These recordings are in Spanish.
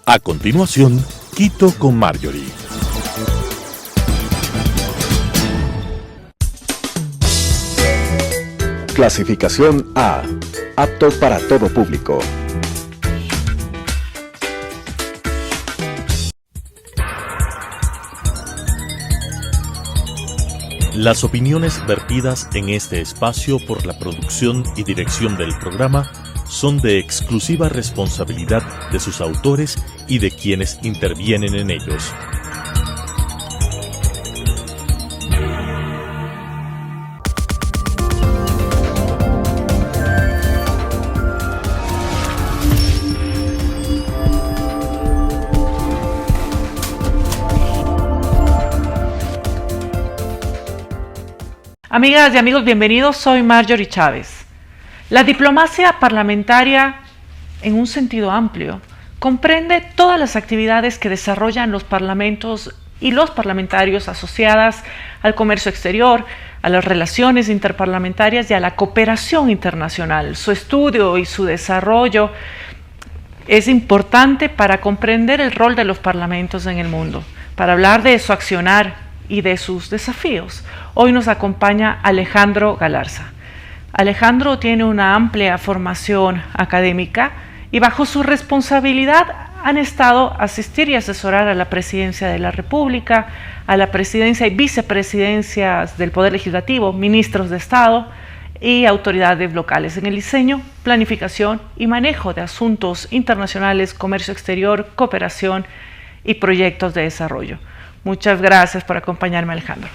A continuación, Quito con Marjorie. Clasificación A. Apto para todo público. Las opiniones vertidas en este espacio por la producción y dirección del programa son de exclusiva responsabilidad de sus autores y de quienes intervienen en ellos. Amigas y amigos, bienvenidos. Soy Marjorie Chávez. La diplomacia parlamentaria, en un sentido amplio, comprende todas las actividades que desarrollan los parlamentos y los parlamentarios asociadas al comercio exterior, a las relaciones interparlamentarias y a la cooperación internacional. Su estudio y su desarrollo es importante para comprender el rol de los parlamentos en el mundo, para hablar de su accionar y de sus desafíos. Hoy nos acompaña Alejandro Galarza. Alejandro tiene una amplia formación académica y bajo su responsabilidad han estado asistir y asesorar a la Presidencia de la República, a la Presidencia y Vicepresidencias del Poder Legislativo, ministros de Estado y autoridades locales en el diseño, planificación y manejo de asuntos internacionales, comercio exterior, cooperación y proyectos de desarrollo. Muchas gracias por acompañarme, Alejandro.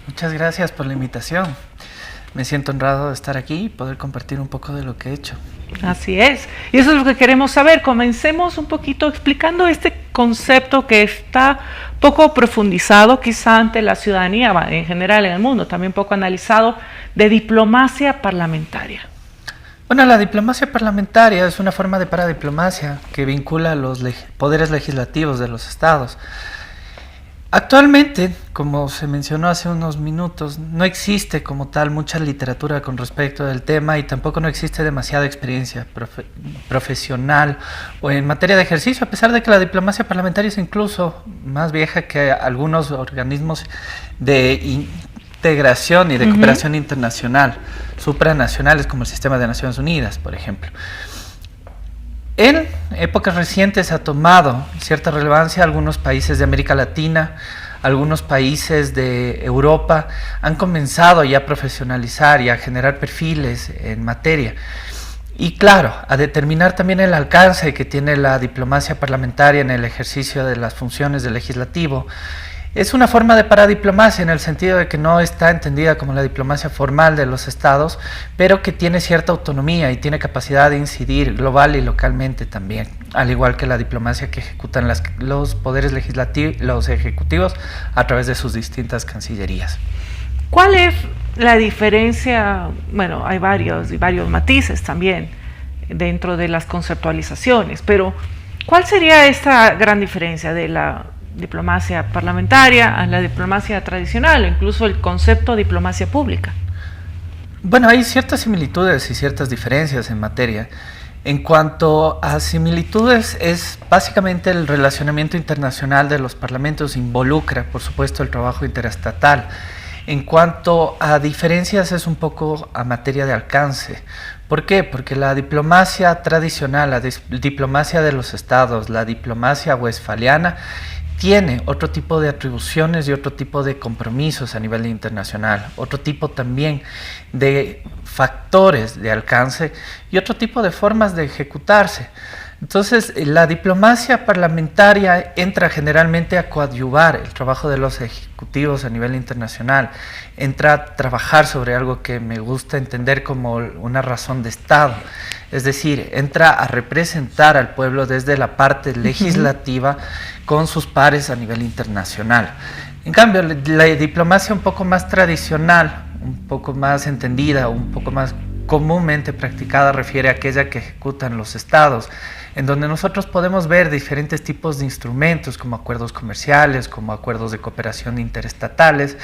Muchas gracias por la invitación. Me siento honrado de estar aquí y poder compartir un poco de lo que he hecho. Así es. Y eso es lo que queremos saber. Comencemos un poquito explicando este concepto que está poco profundizado quizá ante la ciudadanía en general en el mundo, también poco analizado, de diplomacia parlamentaria. Bueno, la diplomacia parlamentaria es una forma de paradiplomacia que vincula a los poderes legislativos de los estados. Actualmente, como se mencionó hace unos minutos, no existe como tal mucha literatura con respecto del tema y tampoco no existe demasiada experiencia profesional o en materia de ejercicio, a pesar de que la diplomacia parlamentaria es incluso más vieja que algunos organismos de integración y de cooperación internacional, supranacionales como el Sistema de Naciones Unidas, por ejemplo. En épocas recientes ha tomado cierta relevancia algunos países de América Latina, algunos países de Europa han comenzado ya a profesionalizar y a generar perfiles en materia. Y claro, a determinar también el alcance que tiene la diplomacia parlamentaria en el ejercicio de las funciones del legislativo. Es una forma de paradiplomacia en el sentido de que no está entendida como la diplomacia formal de los estados, pero que tiene cierta autonomía y tiene capacidad de incidir global y localmente también, al igual que la diplomacia que ejecutan los poderes legislativos, los ejecutivos a través de sus distintas cancillerías. ¿Cuál es la diferencia? Bueno, hay varios matices también dentro de las conceptualizaciones, pero ¿cuál sería esta gran diferencia de la diplomacia parlamentaria a la diplomacia tradicional, incluso el concepto de diplomacia pública? Bueno, hay ciertas similitudes y ciertas diferencias en materia. En cuanto a similitudes, es básicamente el relacionamiento internacional de los parlamentos, involucra, por supuesto, el trabajo interestatal. En cuanto a diferencias, es un poco a materia de alcance. ¿Por qué? Porque la diplomacia tradicional, la diplomacia de los estados, la diplomacia westfaliana, tiene otro tipo de atribuciones y otro tipo de compromisos a nivel internacional, otro tipo también de factores de alcance y otro tipo de formas de ejecutarse. Entonces, la diplomacia parlamentaria entra generalmente a coadyuvar el trabajo de los ejecutivos a nivel internacional, entra a trabajar sobre algo que me gusta entender como una razón de Estado, es decir, entra a representar al pueblo desde la parte legislativa con sus pares a nivel internacional. En cambio, la diplomacia un poco más tradicional, un poco más entendida, un poco más comúnmente practicada refiere a aquella que ejecutan los estados, en donde nosotros podemos ver diferentes tipos de instrumentos como acuerdos comerciales, como acuerdos de cooperación interestatales,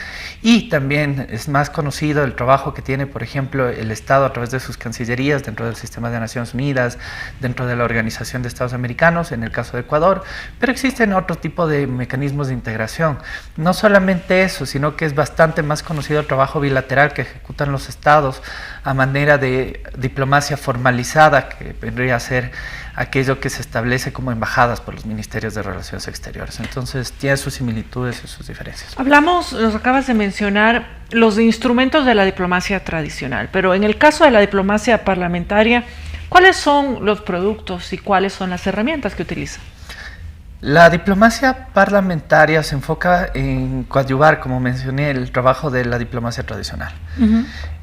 y también es más conocido el trabajo que tiene, por ejemplo, el Estado a través de sus cancillerías dentro del sistema de Naciones Unidas, dentro de la Organización de Estados Americanos, en el caso de Ecuador, pero existen otro tipo de mecanismos de integración. No solamente eso, sino que es bastante más conocido el trabajo bilateral que ejecutan los estados a manera de diplomacia formalizada, que vendría a ser aquello que se establece como embajadas por los ministerios de Relaciones Exteriores. Entonces tiene sus similitudes y sus diferencias. Nos acabas de mencionar los instrumentos de la diplomacia tradicional, pero en el caso de la diplomacia parlamentaria, ¿cuáles son los productos y cuáles son las herramientas que utiliza? La diplomacia parlamentaria se enfoca en coadyuvar, como mencioné, el trabajo de la diplomacia tradicional.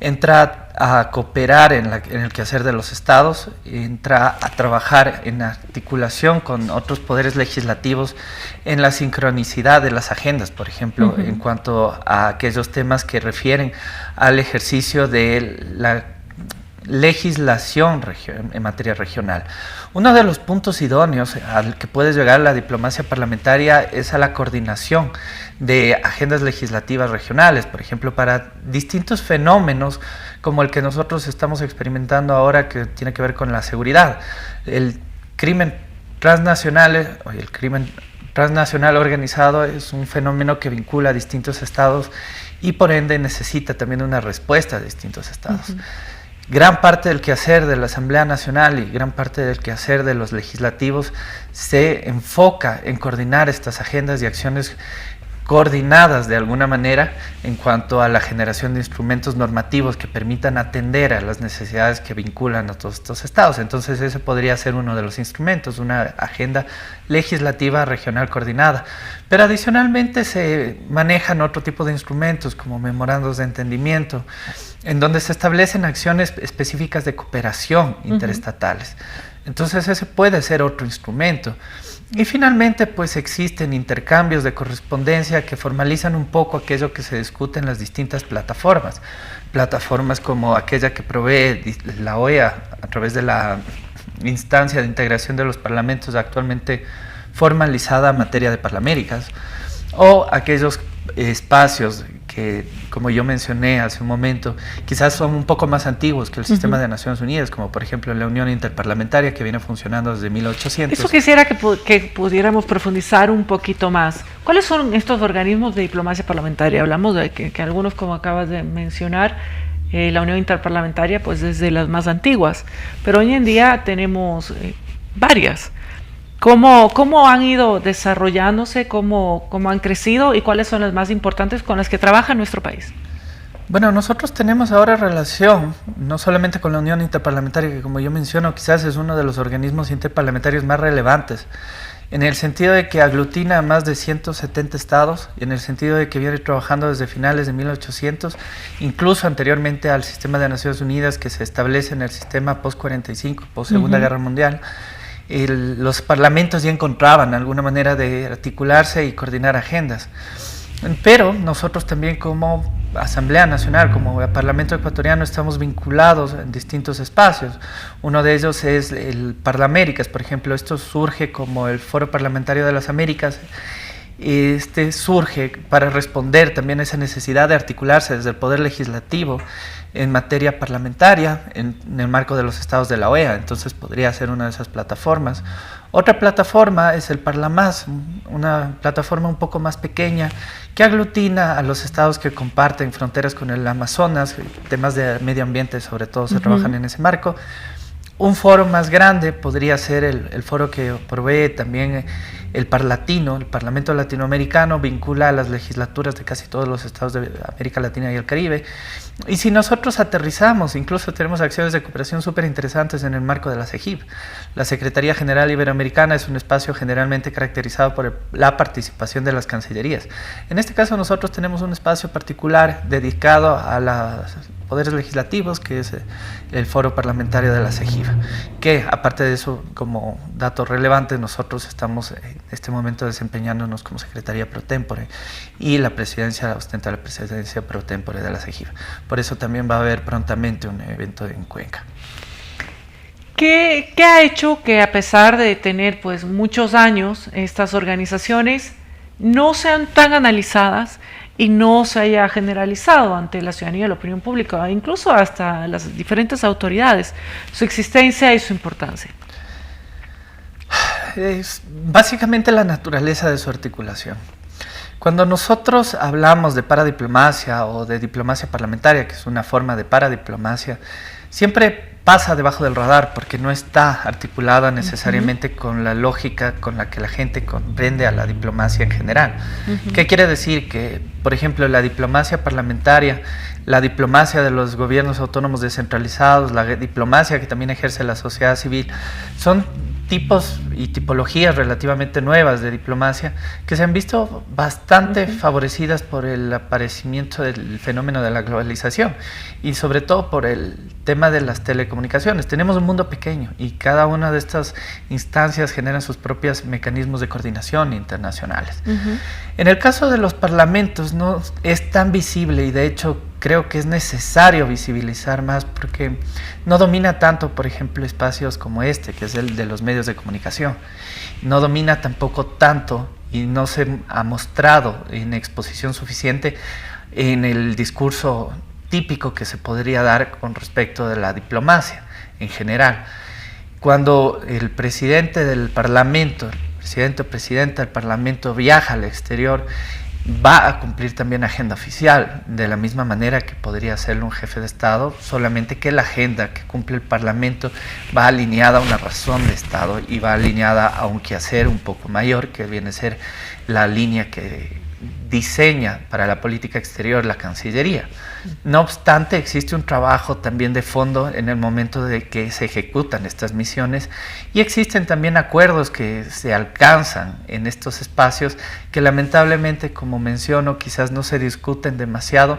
Entra a cooperar en el quehacer de los estados, entra a trabajar en articulación con otros poderes legislativos en la sincronicidad de las agendas, por ejemplo, en cuanto a aquellos temas que refieren al ejercicio de la legislación en materia regional. Uno de los puntos idóneos al que puede llegar la diplomacia parlamentaria es a la coordinación de agendas legislativas regionales, por ejemplo, para distintos fenómenos como el que nosotros estamos experimentando ahora, que tiene que ver con la seguridad. El crimen transnacional organizado es un fenómeno que vincula a distintos estados y por ende necesita también una respuesta de distintos estados. Gran parte del quehacer de la Asamblea Nacional y gran parte del quehacer de los legislativos se enfoca en coordinar estas agendas y acciones coordinadas de alguna manera en cuanto a la generación de instrumentos normativos que permitan atender a las necesidades que vinculan a todos estos estados. Entonces ese podría ser uno de los instrumentos, una agenda legislativa regional coordinada. Pero adicionalmente se manejan otro tipo de instrumentos como memorandos de entendimiento, en donde se establecen acciones específicas de cooperación interestatales. Entonces ese puede ser otro instrumento. Y finalmente pues existen intercambios de correspondencia que formalizan un poco aquello que se discute en las distintas plataformas. Plataformas como aquella que provee la OEA a través de la instancia de integración de los parlamentos actualmente formalizada en materia de Parlaméricas, o aquellos espacios que, como yo mencioné hace un momento, quizás son un poco más antiguos que el sistema de Naciones Unidas, como por ejemplo la Unión Interparlamentaria, que viene funcionando desde 1800. Eso quisiera que pudiéramos profundizar un poquito más. ¿Cuáles son estos organismos de diplomacia parlamentaria? Hablamos de que algunos, como acabas de mencionar, la Unión Interparlamentaria, pues desde las más antiguas, pero hoy en día tenemos varias. ¿Cómo han ido desarrollándose, cómo han crecido y cuáles son las más importantes con las que trabaja nuestro país? Bueno, nosotros tenemos ahora relación no solamente con la Unión Interparlamentaria, que como yo menciono quizás es uno de los organismos interparlamentarios más relevantes, en el sentido de que aglutina a más de 170 estados, en el sentido de que viene trabajando desde finales de 1800, incluso anteriormente al sistema de Naciones Unidas que se establece en el sistema post-45, post-Segunda Guerra Mundial. Los parlamentos ya encontraban alguna manera de articularse y coordinar agendas. Pero nosotros también como Asamblea Nacional, como Parlamento Ecuatoriano, estamos vinculados en distintos espacios. Uno de ellos es el Parlaméricas, por ejemplo. Esto surge como el Foro Parlamentario de las Américas. Este surge para responder también a esa necesidad de articularse desde el Poder Legislativo en materia parlamentaria en el marco de los estados de la OEA. Entonces podría ser una de esas plataformas. Otra plataforma es el Parlamás, una plataforma un poco más pequeña que aglutina a los estados que comparten fronteras con el Amazonas, temas de medio ambiente sobre todo se trabajan en ese marco. Un foro más grande podría ser el foro que provee también el Parlatino, el Parlamento Latinoamericano, vincula a las legislaturas de casi todos los estados de América Latina y el Caribe. Y si nosotros aterrizamos, incluso tenemos acciones de cooperación súper interesantes en el marco de la CEGIP. La Secretaría General Iberoamericana es un espacio generalmente caracterizado por la participación de las cancillerías. En este caso nosotros tenemos un espacio particular dedicado a los poderes legislativos, que es el foro parlamentario de la CEGIP, que aparte de eso, como dato relevante, nosotros estamos en este momento desempeñándonos como Secretaría Pro Tempore y la presidencia ostenta la presidencia Pro Tempore de la CEGIP. Por eso también va a haber prontamente un evento en Cuenca. ¿Qué ha hecho que, a pesar de tener pues muchos años, estas organizaciones no sean tan analizadas y no se haya generalizado ante la ciudadanía y la opinión pública, incluso hasta las diferentes autoridades, su existencia y su importancia? Es básicamente la naturaleza de su articulación. Cuando nosotros hablamos de paradiplomacia o de diplomacia parlamentaria, que es una forma de paradiplomacia, siempre pasa debajo del radar porque no está articulada necesariamente con la lógica con la que la gente comprende a la diplomacia en general. ¿Qué quiere decir? Que, por ejemplo, la diplomacia parlamentaria, la diplomacia de los gobiernos autónomos descentralizados, la diplomacia que también ejerce la sociedad civil, son tipos y tipologías relativamente nuevas de diplomacia que se han visto bastante favorecidas por el aparecimiento del fenómeno de la globalización y sobre todo por el tema de las telecomunicaciones. Tenemos un mundo pequeño y cada una de estas instancias generan sus propios mecanismos de coordinación internacionales. En el caso de los parlamentos no es tan visible y de hecho creo que es necesario visibilizar más porque no domina tanto, por ejemplo, espacios como este, que es el de los medios de comunicación. No domina tampoco tanto y no se ha mostrado en exposición suficiente en el discurso típico que se podría dar con respecto de la diplomacia en general. Cuando el presidente del Parlamento, el presidente o presidenta del Parlamento viaja al exterior, va a cumplir también agenda oficial, de la misma manera que podría hacerlo un jefe de Estado, solamente que la agenda que cumple el Parlamento va alineada a una razón de Estado y va alineada a un quehacer un poco mayor, que viene a ser la línea que diseña para la política exterior la Cancillería. No obstante, existe un trabajo también de fondo en el momento de que se ejecutan estas misiones y existen también acuerdos que se alcanzan en estos espacios que lamentablemente, como menciono, quizás no se discuten demasiado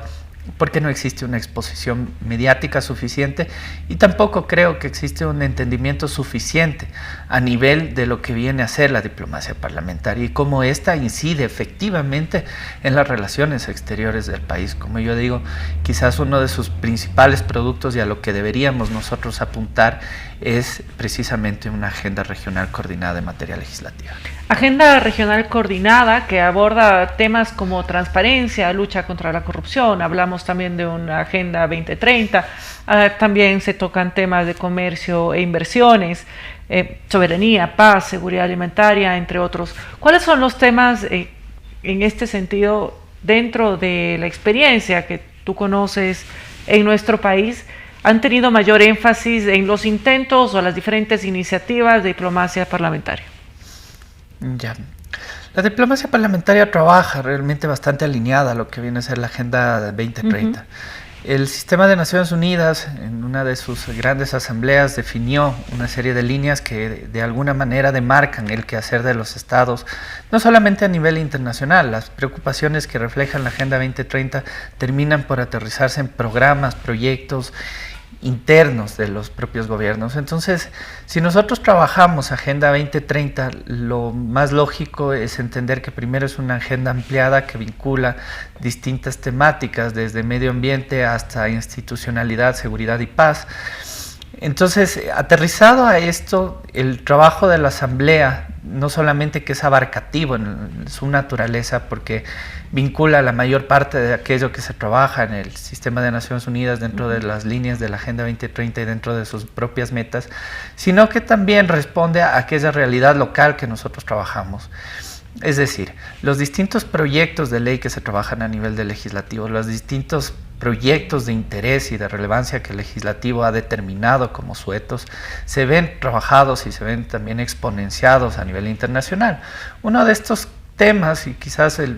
porque no existe una exposición mediática suficiente y tampoco creo que existe un entendimiento suficiente a nivel de lo que viene a ser la diplomacia parlamentaria y cómo ésta incide efectivamente en las relaciones exteriores del país. Como yo digo, quizás uno de sus principales productos y a lo que deberíamos nosotros apuntar es precisamente una agenda regional coordinada en materia legislativa. Agenda regional coordinada que aborda temas como transparencia, lucha contra la corrupción, hablamos también de una Agenda 2030, también se tocan temas de comercio e inversiones, soberanía, paz, seguridad alimentaria, entre otros. ¿Cuáles son los temas en este sentido dentro de la experiencia que tú conoces en nuestro país han tenido mayor énfasis en los intentos o las diferentes iniciativas de diplomacia parlamentaria? Ya. La diplomacia parlamentaria trabaja realmente bastante alineada a lo que viene a ser la Agenda 2030. El Sistema de Naciones Unidas, en una de sus grandes asambleas, definió una serie de líneas que de alguna manera demarcan el quehacer de los estados, no solamente a nivel internacional. Las preocupaciones que reflejan la Agenda 2030 terminan por aterrizarse en programas, proyectos internos de los propios gobiernos. Entonces, si nosotros trabajamos Agenda 2030, lo más lógico es entender que primero es una agenda ampliada que vincula distintas temáticas, desde medio ambiente hasta institucionalidad, seguridad y paz. Entonces, aterrizado a esto, el trabajo de la Asamblea, no solamente que es abarcativo en su naturaleza, porque vincula la mayor parte de aquello que se trabaja en el Sistema de Naciones Unidas dentro de las líneas de la Agenda 2030 y dentro de sus propias metas, sino que también responde a aquella realidad local que nosotros trabajamos. Es decir, los distintos proyectos de ley que se trabajan a nivel del legislativo, los distintos proyectos de interés y de relevancia que el legislativo ha determinado como suetos, se ven trabajados y se ven también exponenciados a nivel internacional. Uno de estos temas, y quizás el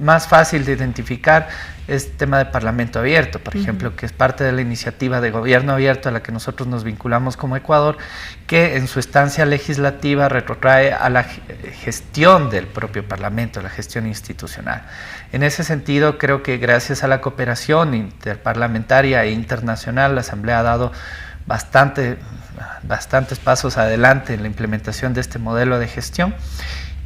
más fácil de identificar, es el tema de Parlamento Abierto, por ejemplo, que es parte de la iniciativa de Gobierno Abierto a la que nosotros nos vinculamos como Ecuador, que en su estancia legislativa retrotrae a la gestión del propio Parlamento, la gestión institucional. En ese sentido, creo que gracias a la cooperación interparlamentaria e internacional, la Asamblea ha dado bastantes pasos adelante en la implementación de este modelo de gestión.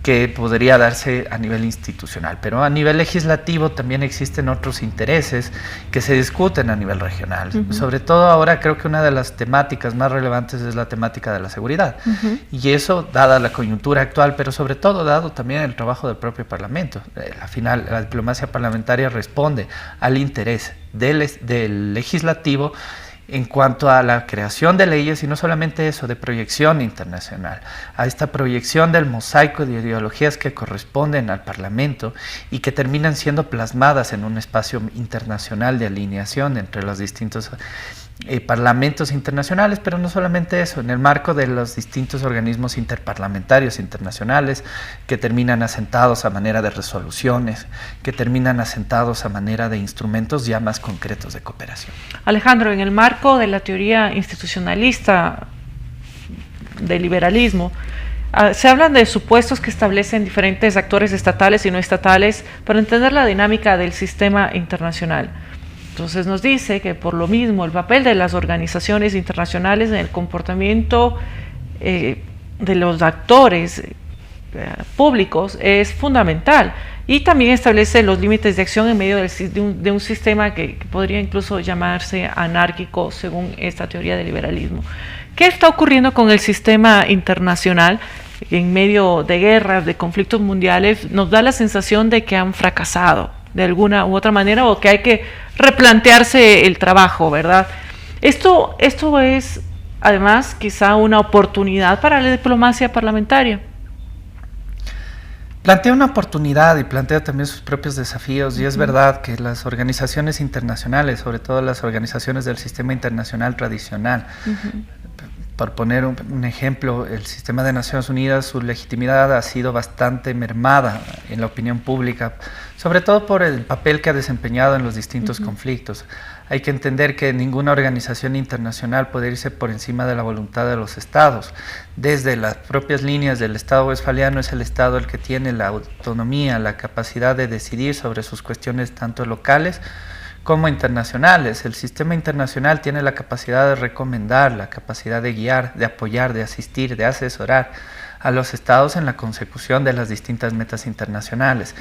que podría darse a nivel institucional. Pero a nivel legislativo también existen otros intereses que se discuten a nivel regional. Sobre todo ahora creo que una de las temáticas más relevantes es la temática de la seguridad. Y eso, dada la coyuntura actual, pero sobre todo dado también el trabajo del propio Parlamento. Al final, la diplomacia parlamentaria responde al interés del legislativo en cuanto a la creación de leyes, y no solamente eso, de proyección internacional, a esta proyección del mosaico de ideologías que corresponden al Parlamento y que terminan siendo plasmadas en un espacio internacional de alineación entre los distintos parlamentos internacionales, pero no solamente eso, en el marco de los distintos organismos interparlamentarios internacionales que terminan asentados a manera de resoluciones, que terminan asentados a manera de instrumentos ya más concretos de cooperación. Alejandro, en el marco de la teoría institucionalista del liberalismo, se hablan de supuestos que establecen diferentes actores estatales y no estatales para entender la dinámica del sistema internacional. Entonces nos dice que por lo mismo el papel de las organizaciones internacionales en el comportamiento de los actores públicos es fundamental, y también establece los límites de acción en medio de un sistema que podría incluso llamarse anárquico según esta teoría del liberalismo. ¿Qué está ocurriendo con el sistema internacional en medio de guerras, de conflictos mundiales? Nos da la sensación de que han fracasado de alguna u otra manera, o que hay que replantearse el trabajo, ¿verdad? Esto es, además, quizá una oportunidad para la diplomacia parlamentaria. Plantea una oportunidad y plantea también sus propios desafíos, y es verdad que las organizaciones internacionales, sobre todo las organizaciones del sistema internacional tradicional, por poner un ejemplo, el sistema de Naciones Unidas, su legitimidad ha sido bastante mermada en la opinión pública, sobre todo por el papel que ha desempeñado en los distintos conflictos. Hay que entender que ninguna organización internacional puede irse por encima de la voluntad de los estados. Desde las propias líneas del Estado westfaliano, es el Estado el que tiene la autonomía, la capacidad de decidir sobre sus cuestiones tanto locales como internacionales. El sistema internacional tiene la capacidad de recomendar, la capacidad de guiar, de apoyar, de asistir, de asesorar a los estados en la consecución de las distintas metas internacionales.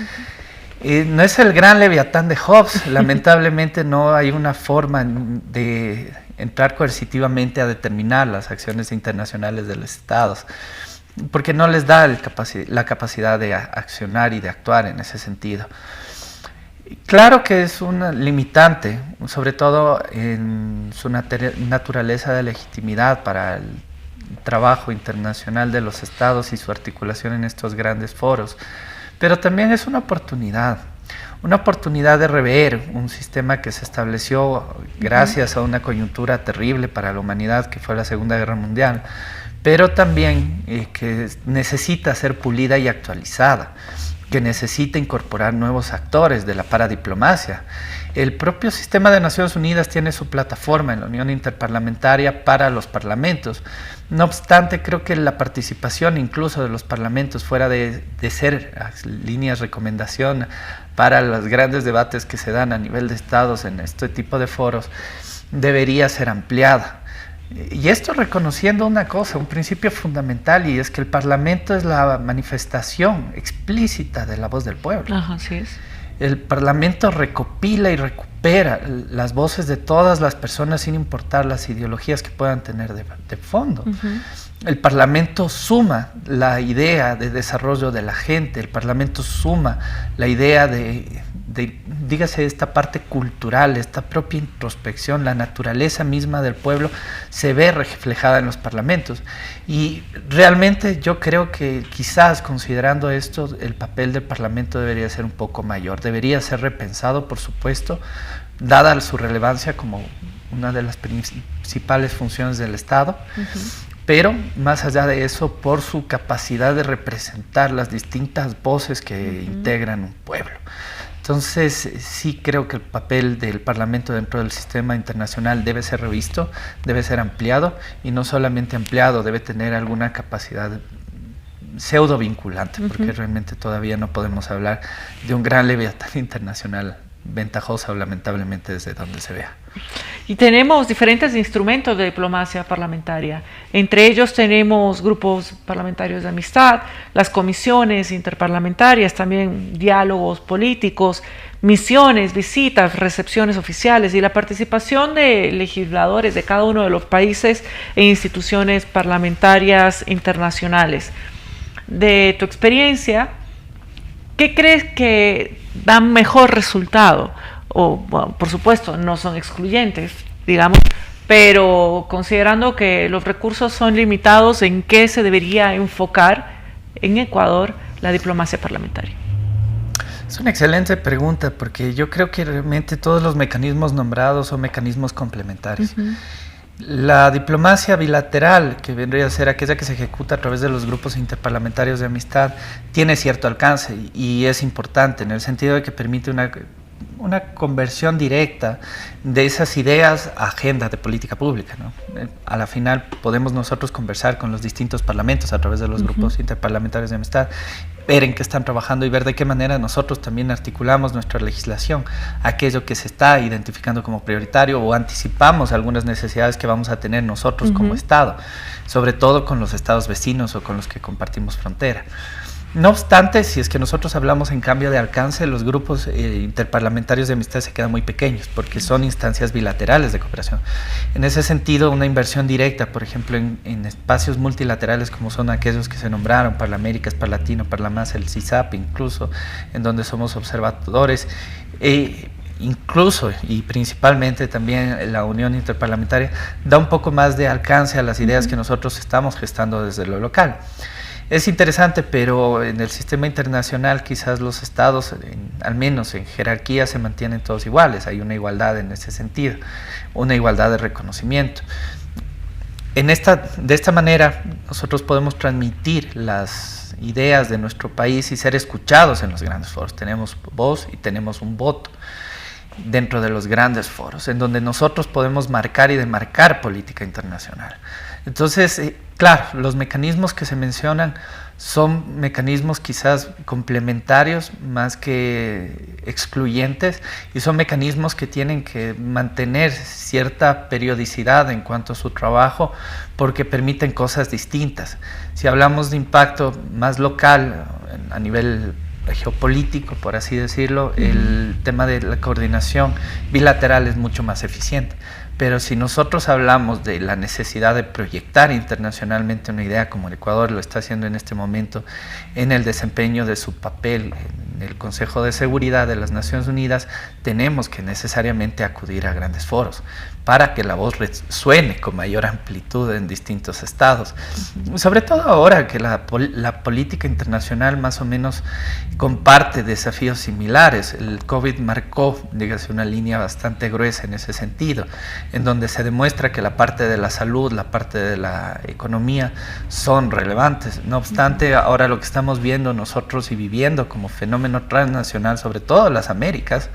No es el gran Leviatán de Hobbes, lamentablemente no hay una forma de entrar coercitivamente a determinar las acciones internacionales de los estados, porque no les da la capacidad de accionar y de actuar en ese sentido. Claro que es una limitante, sobre todo en su naturaleza de legitimidad para el trabajo internacional de los estados y su articulación en estos grandes foros, pero también es una oportunidad de rever un sistema que se estableció gracias a una coyuntura terrible para la humanidad que fue la Segunda Guerra Mundial, pero también que necesita ser pulida y actualizada, que necesita incorporar nuevos actores de la paradiplomacia. El propio sistema de Naciones Unidas tiene su plataforma en la Unión Interparlamentaria para los parlamentos. No obstante, creo que la participación incluso de los parlamentos, fuera de ser líneas de recomendación para los grandes debates que se dan a nivel de estados en este tipo de foros, debería ser ampliada. Y esto reconociendo una cosa, un principio fundamental, y es que el Parlamento es la manifestación explícita de la voz del pueblo. Ajá, así es. El Parlamento recopila y recupera las voces de todas las personas sin importar las ideologías que puedan tener de fondo. El Parlamento suma la idea de desarrollo de la gente, el Parlamento suma la idea dígase, esta parte cultural, esta propia introspección, la naturaleza misma del pueblo se ve reflejada en los parlamentos. Y realmente yo creo que quizás, considerando esto, el papel del Parlamento debería ser un poco mayor, debería ser repensado, por supuesto, dada su relevancia como una de las principales funciones del Estado, pero más allá de eso, por su capacidad de representar las distintas voces que integran un pueblo. Entonces, sí creo que el papel del Parlamento dentro del sistema internacional debe ser revisto, debe ser ampliado, y no solamente ampliado, debe tener alguna capacidad pseudo vinculante, porque realmente todavía no podemos hablar de un gran leviatán internacional ventajoso, lamentablemente, desde donde se vea. Y tenemos diferentes instrumentos de diplomacia parlamentaria. Entre ellos tenemos grupos parlamentarios de amistad, las comisiones interparlamentarias, también diálogos políticos, misiones, visitas, recepciones oficiales y la participación de legisladores de cada uno de los países e instituciones parlamentarias internacionales. De tu experiencia, ¿qué crees que da mejor resultado? O, bueno, por supuesto, no son excluyentes, digamos, pero considerando que los recursos son limitados, ¿en qué se debería enfocar en Ecuador la diplomacia parlamentaria? Es una excelente pregunta, porque yo creo que realmente todos los mecanismos nombrados son mecanismos complementarios. La diplomacia bilateral, que vendría a ser aquella que se ejecuta a través de los grupos interparlamentarios de amistad, tiene cierto alcance y es importante en el sentido de que permite una conversión directa de esas ideas a agenda de política pública, ¿no? A la final podemos nosotros conversar con los distintos parlamentos a través de los grupos interparlamentarios de amistad, ver en qué están trabajando y ver de qué manera nosotros también articulamos nuestra legislación, aquello que se está identificando como prioritario o anticipamos algunas necesidades que vamos a tener nosotros como Estado, sobre todo con los estados vecinos o con los que compartimos frontera. No obstante, si es que nosotros hablamos en cambio de alcance, los grupos interparlamentarios de amistad se quedan muy pequeños porque son instancias bilaterales de cooperación. En ese sentido, una inversión directa, por ejemplo, en espacios multilaterales como son aquellos que se nombraron, Parlaméricas, Parlatino, Parlamás, el CISAP incluso, en donde somos observadores, incluso y principalmente también la Unión Interparlamentaria, da un poco más de alcance a las ideas que nosotros estamos gestando desde lo local. Es interesante, pero en el sistema internacional quizás los estados, al menos en jerarquía, se mantienen todos iguales. Hay una igualdad en ese sentido, una igualdad de reconocimiento. De esta manera, nosotros podemos transmitir las ideas de nuestro país y ser escuchados en los grandes foros. Tenemos voz y tenemos un voto dentro de los grandes foros, en donde nosotros podemos marcar y demarcar política internacional. Entonces, claro, los mecanismos que se mencionan son mecanismos quizás complementarios más que excluyentes y son mecanismos que tienen que mantener cierta periodicidad en cuanto a su trabajo porque permiten cosas distintas. Si hablamos de impacto más local a nivel geopolítico, por así decirlo, el tema de la coordinación bilateral es mucho más eficiente. Pero si nosotros hablamos de la necesidad de proyectar internacionalmente una idea como el Ecuador lo está haciendo en este momento en el desempeño de su papel en el Consejo de Seguridad de las Naciones Unidas, tenemos que necesariamente acudir a grandes foros para que la voz resuene con mayor amplitud en distintos estados. Sobre todo ahora que la política internacional más o menos comparte desafíos similares. El COVID marcó, dígase, una línea bastante gruesa en ese sentido, en donde se demuestra que la parte de la salud, la parte de la economía son relevantes. No obstante, ahora lo que estamos viendo nosotros y viviendo como fenómeno transnacional, sobre todo en las Américas,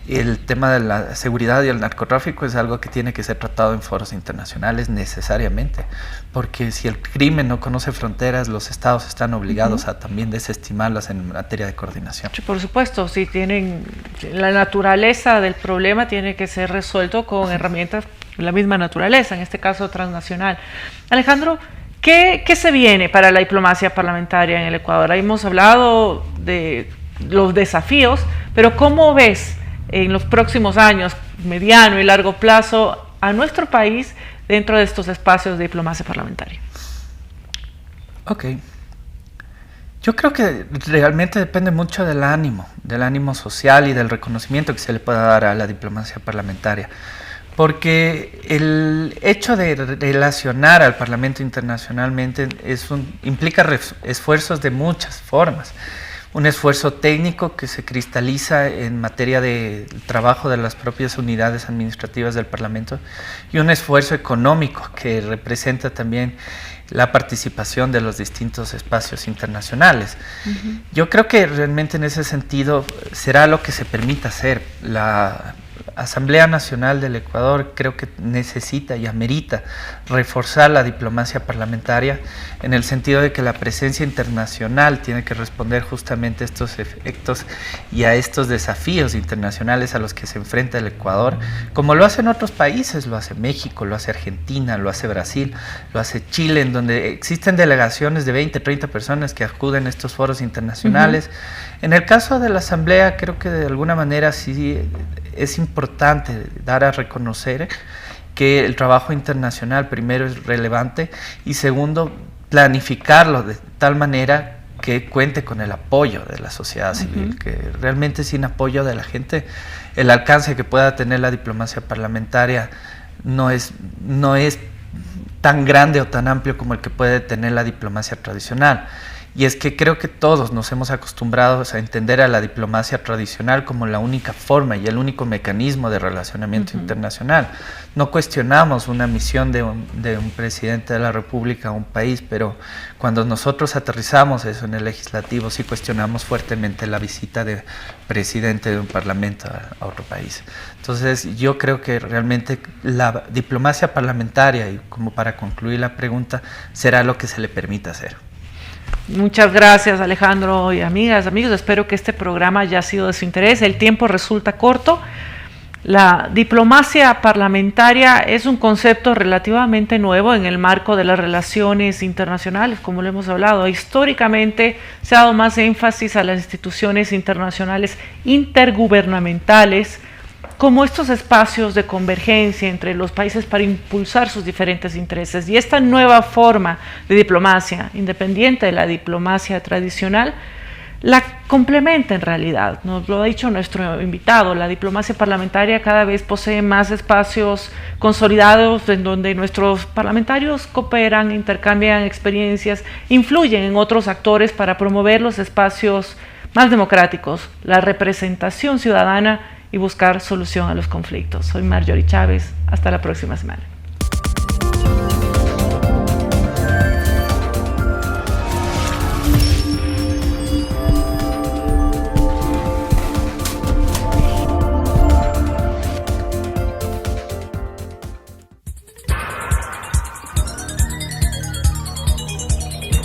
el tema de la seguridad y el narcotráfico es algo que tiene que ser tratado en foros internacionales necesariamente, porque si el crimen no conoce fronteras, los estados están obligados a también desestimarlas en materia de coordinación. Por supuesto, si tienen la naturaleza del problema tiene que ser resuelto con herramientas de la misma naturaleza, en este caso transnacional. Alejandro, ¿qué se viene para la diplomacia parlamentaria en el Ecuador? Ahí hemos hablado de los desafíos, pero ¿cómo ves en los próximos años, mediano y largo plazo, a nuestro país dentro de estos espacios de diplomacia parlamentaria? Ok. Yo creo que realmente depende mucho del ánimo social y del reconocimiento que se le pueda dar a la diplomacia parlamentaria. Porque el hecho de relacionar al Parlamento internacionalmente implica esfuerzos de muchas formas. Un esfuerzo técnico que se cristaliza en materia de trabajo de las propias unidades administrativas del Parlamento y un esfuerzo económico que representa también la participación de los distintos espacios internacionales. Yo creo que realmente en ese sentido será lo que se permita hacer. Asamblea Nacional del Ecuador creo que necesita y amerita reforzar la diplomacia parlamentaria en el sentido de que la presencia internacional tiene que responder justamente a estos efectos y a estos desafíos internacionales a los que se enfrenta el Ecuador, como lo hacen otros países, lo hace México, lo hace Argentina, lo hace Brasil, lo hace Chile, en donde existen delegaciones de 20, 30 personas que acuden a estos foros internacionales. En el caso de la Asamblea, creo que de alguna manera sí es importante dar a reconocer que el trabajo internacional primero es relevante y segundo planificarlo de tal manera que cuente con el apoyo de la sociedad civil, que realmente sin apoyo de la gente el alcance que pueda tener la diplomacia parlamentaria no es tan grande o tan amplio como el que puede tener la diplomacia tradicional. Y es que creo que todos nos hemos acostumbrado a entender a la diplomacia tradicional como la única forma y el único mecanismo de relacionamiento internacional. No cuestionamos una misión de un presidente de la República a un país, pero cuando nosotros aterrizamos eso en el legislativo, sí cuestionamos fuertemente la visita de presidente de un parlamento a otro país. Entonces, yo creo que realmente la diplomacia parlamentaria, y como para concluir la pregunta, será lo que se le permita hacer. Muchas gracias, Alejandro, y amigos, espero que este programa haya sido de su interés. El tiempo resulta corto. La diplomacia parlamentaria es un concepto relativamente nuevo en el marco de las relaciones internacionales, como lo hemos hablado. Históricamente se ha dado más énfasis a las instituciones internacionales intergubernamentales como estos espacios de convergencia entre los países para impulsar sus diferentes intereses. Y esta nueva forma de diplomacia, independiente de la diplomacia tradicional, la complementa en realidad. Nos lo ha dicho nuestro invitado, la diplomacia parlamentaria cada vez posee más espacios consolidados en donde nuestros parlamentarios cooperan, intercambian experiencias, influyen en otros actores para promover los espacios más democráticos, la representación ciudadana y buscar solución a los conflictos. Soy Marjorie Chávez, hasta la próxima semana.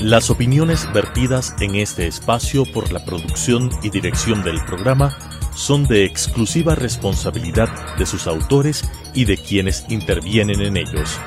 Las opiniones vertidas en este espacio por la producción y dirección del programa son de exclusiva responsabilidad de sus autores y de quienes intervienen en ellos.